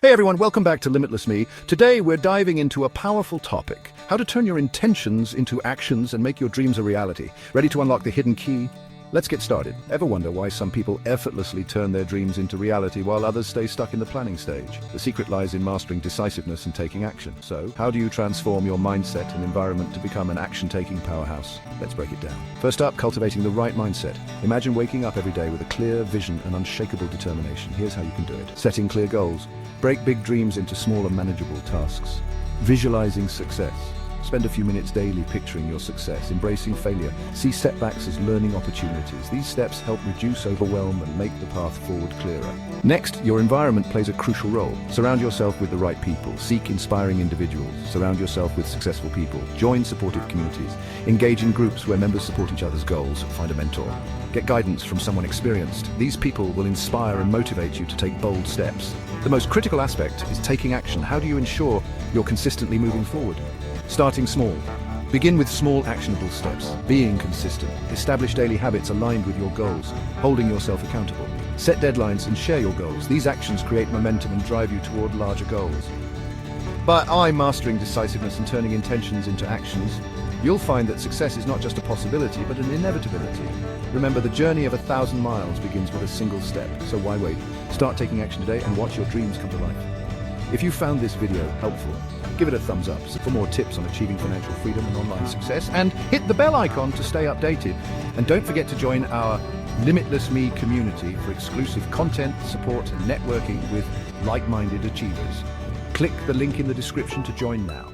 Hey everyone, welcome back to Limitless Me. Today we're diving into a powerful topic: how to turn your intentions into actions and make your dreams a reality. Ready to unlock the hidden key? Let's get started. Ever wonder why some people effortlessly turn their dreams into reality while others stay stuck in the planning stage? The secret lies in mastering decisiveness and taking action. So, how do you transform your mindset and environment to become an action-taking powerhouse? Let's break it down. First up, cultivating the right mindset. Imagine waking up every day with a clear vision and unshakable determination. Here's how you can do it. Setting clear goals. Break big dreams into smaller, manageable tasks. Visualizing success. Spend a few minutes daily picturing your success, embracing failure. See setbacks as learning opportunities. These steps help reduce overwhelm and make the path forward clearer. Next, your environment plays a crucial role. Surround yourself with the right people. Seek inspiring individuals. Surround yourself with successful people. Join supportive communities. Engage in groups where members support each other's goals. Find a mentor. Get guidance from someone experienced. These people will inspire and motivate you to take bold steps. The most critical aspect is taking action. How do you ensure you're consistently moving forward? Starting small. Begin with small, actionable steps. Being consistent. Establish daily habits aligned with your goals. Holding yourself accountable. Set deadlines and share your goals. These actions create momentum and drive you toward larger goals. By mastering decisiveness and turning intentions into actions, you'll find that success is not just a possibility, but an inevitability. Remember, the journey of 1,000 miles begins with a single step. So why wait? Start taking action today and watch your dreams come to life. If you found this video helpful, give it a thumbs up for more tips on achieving financial freedom and online success, and hit the bell icon to stay updated. And don't forget to join our Limitless Me community for exclusive content, support, and networking with like-minded achievers. Click the link in the description to join now.